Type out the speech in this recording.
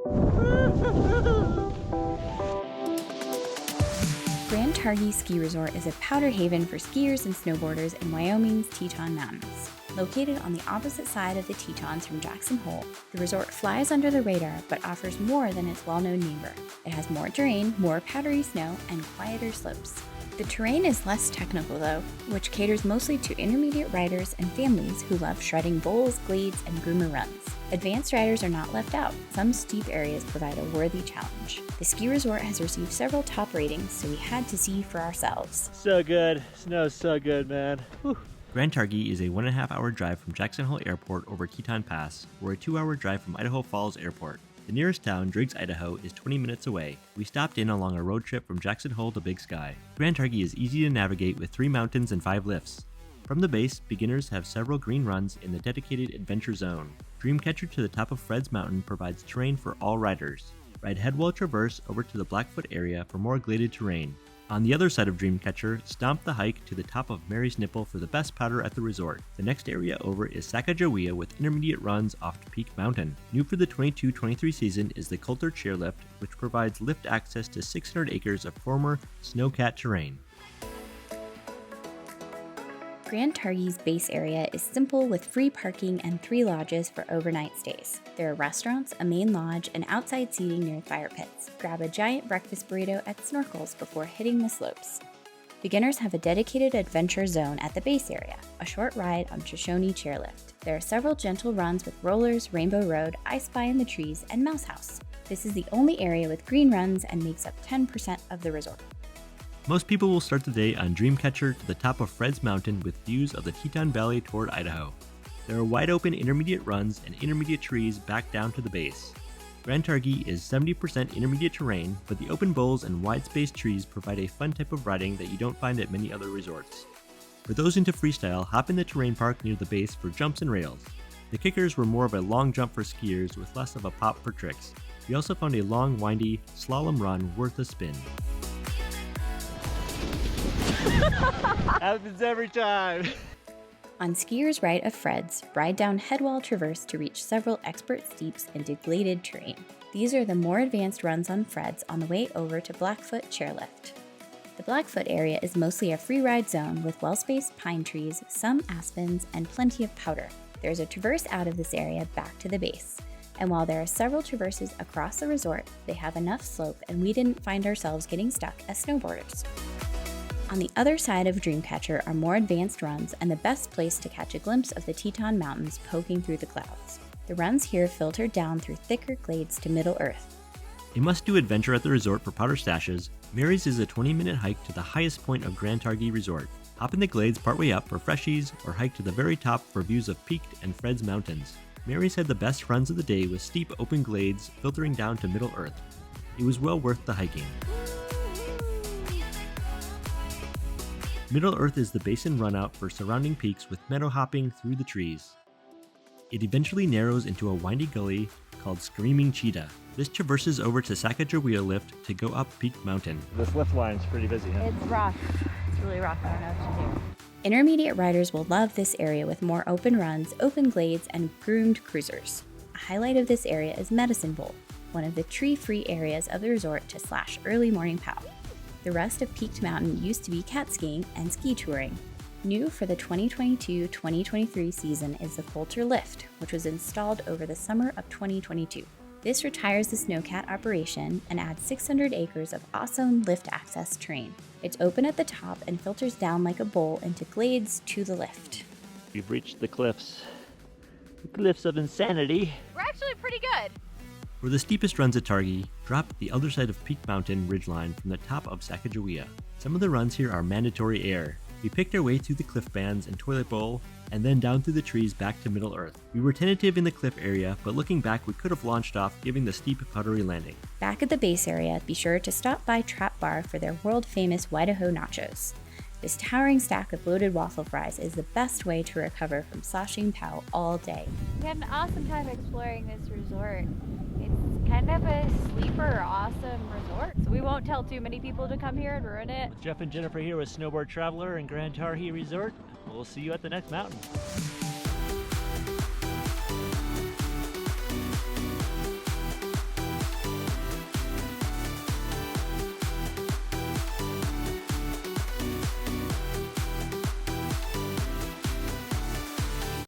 Grand Targhee Ski Resort is a powder haven for skiers and snowboarders in Wyoming's Teton Mountains. Located on the opposite side of the Tetons from Jackson Hole, the resort flies under the radar but offers more than its well-known neighbor. It has more terrain, more powdery snow, and quieter slopes. The terrain is less technical though, which caters mostly to intermediate riders and families who love shredding bowls, glades, and groomer runs. Advanced riders are not left out. Some steep areas provide a worthy challenge. The ski resort has received several top ratings, so we had to see for ourselves. So good. Snow's so good, man. Whew. Grand Targhee is a 1.5-hour drive from Jackson Hole Airport over Teton Pass, or a 2-hour drive from Idaho Falls Airport. The nearest town, Driggs, Idaho, is 20 minutes away. We stopped in along a road trip from Jackson Hole to Big Sky. Grand Targhee is easy to navigate with 3 mountains and 5 lifts. From the base, beginners have several green runs in the dedicated Adventure Zone. Dreamcatcher to the top of Fred's Mountain provides terrain for all riders. Ride Headwall Traverse over to the Blackfoot area for more gladed terrain. On the other side of Dreamcatcher, stomp the hike to the top of Mary's Nipple for the best powder at the resort. The next area over is Sacagawea with intermediate runs off to Peak Mountain. New for the 22-23 season is the Coulters chairlift, which provides lift access to 600 acres of former snowcat terrain. Grand Targhee's base area is simple with free parking and 3 lodges for overnight stays. There are restaurants, a main lodge, and outside seating near fire pits. Grab a giant breakfast burrito at Snorkels before hitting the slopes. Beginners have a dedicated adventure zone at the base area, a short ride on Shoshone chairlift. There are several gentle runs with rollers, Rainbow Road, I Spy in the Trees, and Mouse House. This is the only area with green runs and makes up 10% of the resort. Most people will start the day on Dreamcatcher to the top of Fred's Mountain with views of the Teton Valley toward Idaho. There are wide open intermediate runs and intermediate trees back down to the base. Grand Targhee is 70% intermediate terrain, but the open bowls and wide-spaced trees provide a fun type of riding that you don't find at many other resorts. For those into freestyle, hop in the terrain park near the base for jumps and rails. The kickers were more of a long jump for skiers with less of a pop for tricks. We also found a long, windy slalom run worth a spin. Happens every time. On skiers' right of Fred's, ride down Headwall Traverse to reach several expert steeps into gladed terrain. These are the more advanced runs on Fred's on the way over to Blackfoot chairlift. The Blackfoot area is mostly a free ride zone with well-spaced pine trees, some aspens, and plenty of powder. There's a traverse out of this area back to the base. And while there are several traverses across the resort, they have enough slope and we didn't find ourselves getting stuck as snowboarders. On the other side of Dreamcatcher are more advanced runs and the best place to catch a glimpse of the Teton Mountains poking through the clouds. The runs here filter down through thicker glades to Middle Earth. A must-do adventure at the resort for powder stashes, Mary's is a 20-minute hike to the highest point of Grand Targhee Resort. Hop in the glades partway up for freshies or hike to the very top for views of Peaked and Fred's Mountains. Mary's had the best runs of the day with steep open glades filtering down to Middle Earth. It was well worth the hiking. Middle Earth is the basin runout for surrounding peaks with meadow hopping through the trees. It eventually narrows into a windy gully called Screaming Cheetah. This traverses over to Sacagawea Lift to go up Peak Mountain. This lift line's pretty busy, huh? It's rough. It's really rough. I don't know what to do. Intermediate riders will love this area with more open runs, open glades, and groomed cruisers. A highlight of this area is Medicine Bowl, one of the tree-free areas of the resort to slash early morning pow. The rest of Peaked Mountain used to be cat skiing and ski touring. New for the 2022-2023 season is the Coulters lift, which was installed over the summer of 2022. This retires the snowcat operation and adds 600 acres of awesome lift access terrain. It's open at the top and filters down like a bowl into glades to the lift. We've reached the cliffs. The cliffs of insanity. We're actually pretty good. For the steepest runs at Targhee, drop the other side of Peak Mountain ridgeline from the top of Sacagawea. Some of the runs here are mandatory air. We picked our way through the cliff bands and toilet bowl, and then down through the trees back to Middle Earth. We were tentative in the cliff area, but looking back we could have launched off, giving the steep powdery landing. Back at the base area, be sure to stop by Trap Bar for their world-famous Idaho nachos. This towering stack of loaded waffle fries is the best way to recover from sloshing pow all day. We had an awesome time exploring this resort. It's kind of a sleeper awesome resort, so we won't tell too many people to come here and ruin it. Jeff and Jennifer here with Snowboard Traveler and Grand Targhee Resort. We'll see you at the next mountain.